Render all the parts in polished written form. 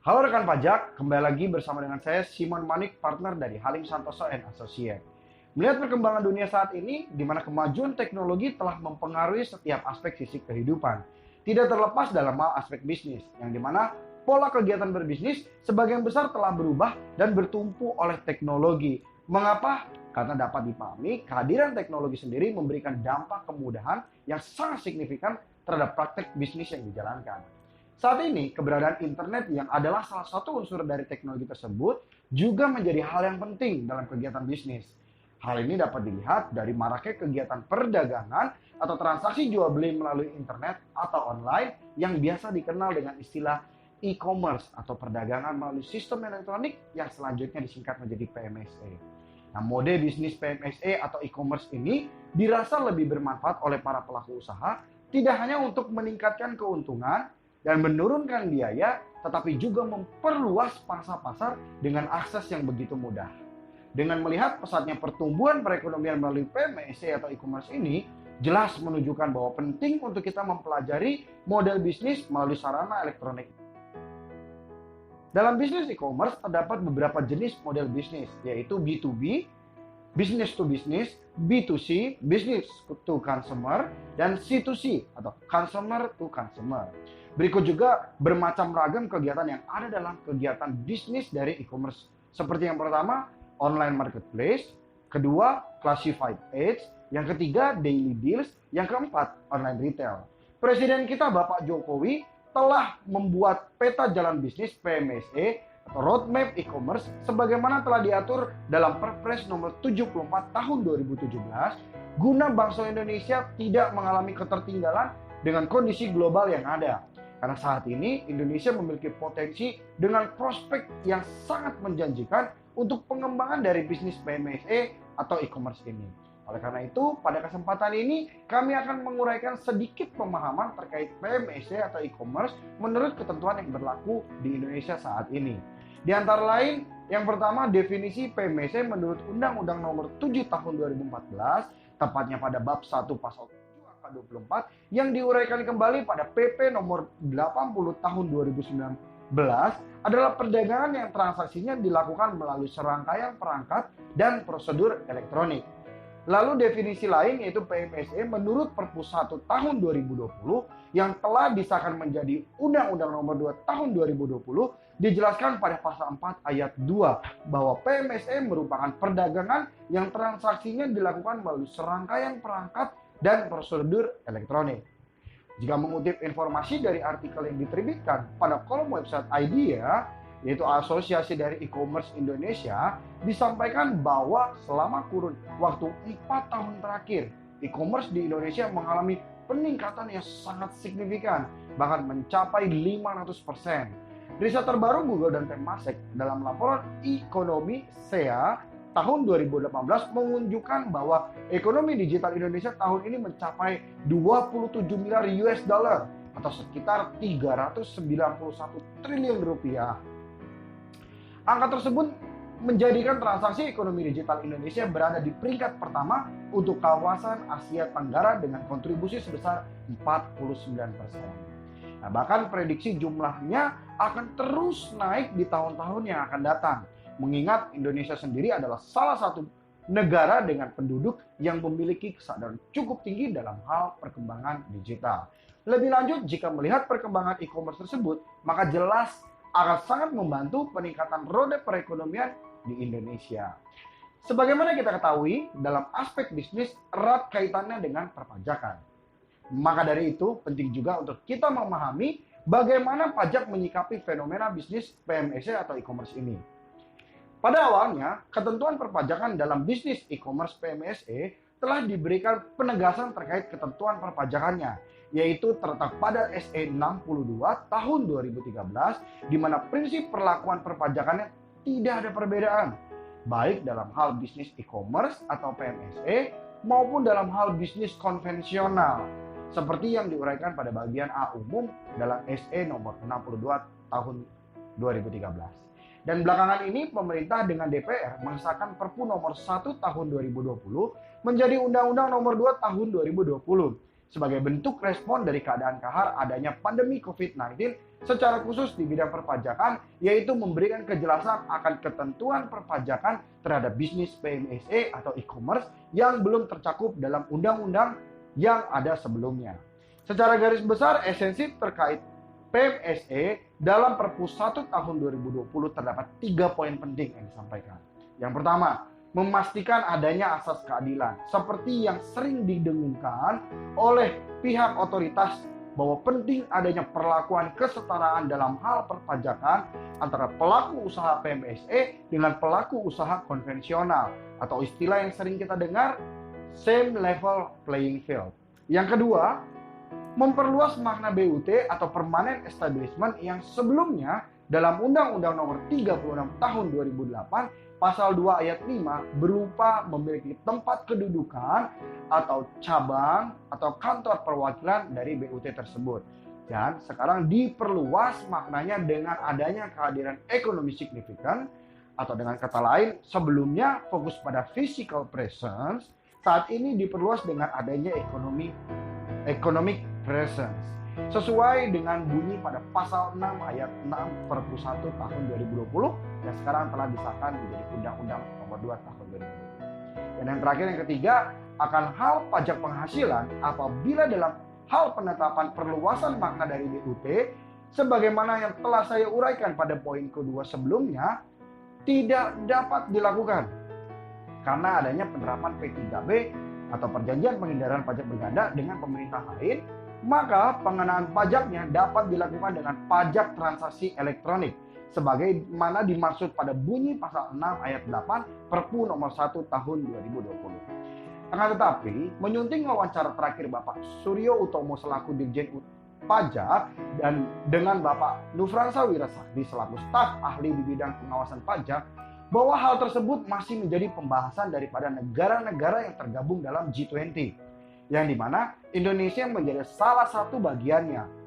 Halo rekan pajak, kembali lagi bersama dengan saya Simon Manik, partner dari Halim Santoso & Associate. Melihat perkembangan dunia saat ini, di mana kemajuan teknologi telah mempengaruhi setiap aspek fisik kehidupan. Tidak terlepas dalam hal aspek bisnis, yang dimana pola kegiatan berbisnis sebagian besar telah berubah dan bertumpu oleh teknologi. Mengapa? Karena dapat dipahami, kehadiran teknologi sendiri memberikan dampak kemudahan yang sangat signifikan terhadap praktek bisnis yang dijalankan. Saat ini, keberadaan internet yang adalah salah satu unsur dari teknologi tersebut juga menjadi hal yang penting dalam kegiatan bisnis. Hal ini dapat dilihat dari maraknya kegiatan perdagangan atau transaksi jual beli melalui internet atau online yang biasa dikenal dengan istilah e-commerce atau perdagangan melalui sistem elektronik yang selanjutnya disingkat menjadi PMSE. Nah, mode bisnis PMSE atau e-commerce ini dirasa lebih bermanfaat oleh para pelaku usaha, tidak hanya untuk meningkatkan keuntungan dan menurunkan biaya, tetapi juga memperluas pangsa pasar dengan akses yang begitu mudah. Dengan melihat pesatnya pertumbuhan perekonomian melalui PMSE atau e-commerce ini, jelas menunjukkan bahwa penting untuk kita mempelajari model bisnis melalui sarana elektronik. Dalam bisnis e-commerce terdapat beberapa jenis model bisnis, yaitu B2B, business to business, B2C, business to consumer, dan C2C atau consumer to consumer. Berikut juga bermacam ragam kegiatan yang ada dalam kegiatan bisnis dari e-commerce. Seperti yang pertama, online marketplace, kedua, classified ads, yang ketiga, daily deals, yang keempat, online retail. Presiden kita Bapak Jokowi telah membuat peta jalan bisnis PMSE atau roadmap e-commerce sebagaimana telah diatur dalam Perpres nomor 74 tahun 2017 guna bangsa Indonesia tidak mengalami ketertinggalan dengan kondisi global yang ada. Karena saat ini Indonesia memiliki potensi dengan prospek yang sangat menjanjikan untuk pengembangan dari bisnis PMSE atau e-commerce ini. Oleh karena itu, pada kesempatan ini kami akan menguraikan sedikit pemahaman terkait PMSE atau e-commerce menurut ketentuan yang berlaku di Indonesia saat ini. Di antara lain, yang pertama definisi PMSE menurut Undang-Undang Nomor 7 Tahun 2014, tepatnya pada bab 1 pasal 24 yang diuraikan kembali pada PP nomor 80 tahun 2019 adalah perdagangan yang transaksinya dilakukan melalui serangkaian perangkat dan prosedur elektronik. Lalu definisi lain yaitu PMSE menurut Perpus 1 tahun 2020 yang telah disahkan menjadi Undang-Undang Nomor 2 tahun 2020 dijelaskan pada pasal 4 ayat 2 bahwa PMSE merupakan perdagangan yang transaksinya dilakukan melalui serangkaian perangkat dan prosedur elektronik. Jika mengutip informasi dari artikel yang diterbitkan pada kolom website IDEA, yaitu Asosiasi dari E-commerce Indonesia, disampaikan bahwa selama kurun waktu 4 tahun terakhir, e-commerce di Indonesia mengalami peningkatan yang sangat signifikan, bahkan mencapai 500%. Riset terbaru Google dan Temasek dalam laporan ekonomi SEA tahun 2018 menunjukkan bahwa ekonomi digital Indonesia tahun ini mencapai 27 miliar US dollar atau sekitar 391 triliun rupiah. Angka tersebut menjadikan transaksi ekonomi digital Indonesia berada di peringkat pertama untuk kawasan Asia Tenggara dengan kontribusi sebesar 49%. Nah, bahkan prediksi jumlahnya akan terus naik di tahun-tahun yang akan datang. Mengingat Indonesia sendiri adalah salah satu negara dengan penduduk yang memiliki kesadaran cukup tinggi dalam hal perkembangan digital. Lebih lanjut, jika melihat perkembangan e-commerce tersebut, maka jelas akan sangat membantu peningkatan roda perekonomian di Indonesia. Sebagaimana kita ketahui, dalam aspek bisnis erat kaitannya dengan perpajakan. Maka dari itu, penting juga untuk kita memahami bagaimana pajak menyikapi fenomena bisnis PMSE atau e-commerce ini. Pada awalnya, ketentuan perpajakan dalam bisnis e-commerce PMSE telah diberikan penegasan terkait ketentuan perpajakannya, yaitu terletak pada SE 62 tahun 2013, di mana prinsip perlakuan perpajakannya tidak ada perbedaan, baik dalam hal bisnis e-commerce atau PMSE maupun dalam hal bisnis konvensional, seperti yang diuraikan pada bagian A umum dalam SE nomor 62 tahun 2013. Dan belakangan ini pemerintah dengan DPR mengesahkan Perpu nomor 1 tahun 2020 menjadi Undang-Undang nomor 2 tahun 2020 sebagai bentuk respon dari keadaan kahar adanya pandemi COVID-19 secara khusus di bidang perpajakan, yaitu memberikan kejelasan akan ketentuan perpajakan terhadap bisnis PMSE atau e-commerce yang belum tercakup dalam undang-undang yang ada sebelumnya. Secara garis besar, esensi terkait PMSE dalam Perpu 1 tahun 2020 terdapat 3 poin penting yang disampaikan. Yang pertama, memastikan adanya asas keadilan, seperti yang sering didengungkan oleh pihak otoritas bahwa penting adanya perlakuan kesetaraan dalam hal perpajakan antara pelaku usaha PMSE dengan pelaku usaha konvensional, atau istilah yang sering kita dengar, same level playing field. Yang kedua, memperluas makna BUT atau permanent establishment yang sebelumnya dalam Undang-Undang Nomor 36 Tahun 2008 Pasal 2 ayat 5 berupa memiliki tempat kedudukan atau cabang atau kantor perwakilan dari BUT tersebut. Dan sekarang diperluas maknanya dengan adanya kehadiran ekonomi signifikan, atau dengan kata lain, sebelumnya fokus pada physical presence, saat ini diperluas dengan adanya economic presence. Sesuai dengan bunyi pada pasal 6 ayat 6 Perpu 1 tahun 2020 yang sekarang telah disahkan menjadi Undang-Undang Nomor 2 tahun 2020. Dan yang terakhir, yang ketiga, akan hal pajak penghasilan apabila dalam hal penetapan perluasan makna dari BUT sebagaimana yang telah saya uraikan pada poin kedua sebelumnya tidak dapat dilakukan karena adanya penerapan P3B atau perjanjian penghindaran pajak berganda dengan pemerintah lain, maka pengenaan pajaknya dapat dilakukan dengan pajak transaksi elektronik sebagaimana dimaksud pada bunyi pasal 6 ayat 8 Perpu nomor 1 tahun 2020. Akan tetapi, menyunting wawancara terakhir Bapak Suryo Utomo selaku Dirjen Pajak dan dengan Bapak Nufransa Wirasakti selaku staf ahli di bidang pengawasan pajak, bahwa hal tersebut masih menjadi pembahasan daripada negara-negara yang tergabung dalam G20, yang dimana Indonesia menjadi salah satu bagiannya.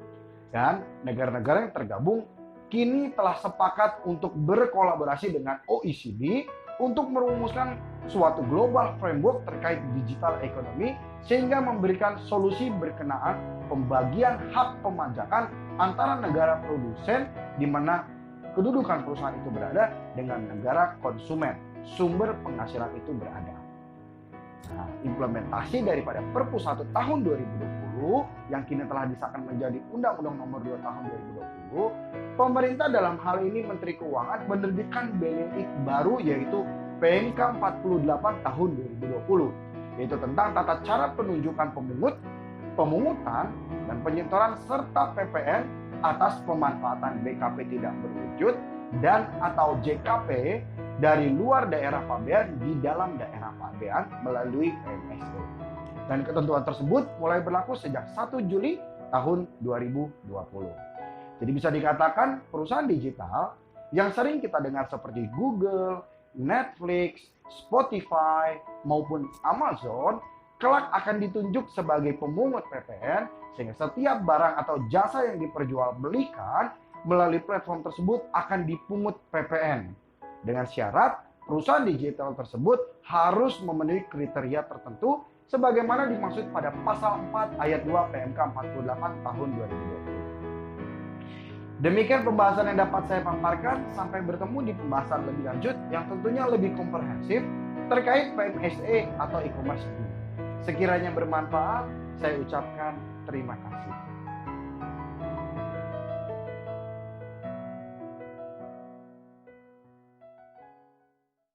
Dan negara-negara yang tergabung kini telah sepakat untuk berkolaborasi dengan OECD untuk merumuskan suatu global framework terkait digital economy sehingga memberikan solusi berkenaan pembagian hak pemajakan antara negara produsen di mana kedudukan perusahaan itu berada dengan negara konsumen sumber penghasilan itu berada. Nah, implementasi daripada Perpu 1 tahun 2020 yang kini telah disahkan menjadi Undang-Undang Nomor 2 tahun 2020, pemerintah dalam hal ini Menteri Keuangan menerbitkan BLIK baru yaitu PMK 48 tahun 2020, yaitu tentang tata cara penunjukan pemungutan dan penyetoran serta PPN atas pemanfaatan BKP tidak berwujud dan atau JKP dari luar daerah pabean di dalam daerah pabean melalui PMSE. Dan ketentuan tersebut mulai berlaku sejak 1 Juli tahun 2020. Jadi bisa dikatakan perusahaan digital yang sering kita dengar seperti Google, Netflix, Spotify maupun Amazon kelak akan ditunjuk sebagai pemungut PPN sehingga setiap barang atau jasa yang diperjualbelikan melalui platform tersebut akan dipungut PPN. Dengan syarat perusahaan digital tersebut harus memenuhi kriteria tertentu sebagaimana dimaksud pada pasal 4 ayat 2 PMK 48 tahun 2020. Demikian pembahasan yang dapat saya paparkan. Sampai bertemu di pembahasan lebih lanjut yang tentunya lebih komprehensif terkait PMSE atau e-commerce. Sekiranya bermanfaat, saya ucapkan terima kasih.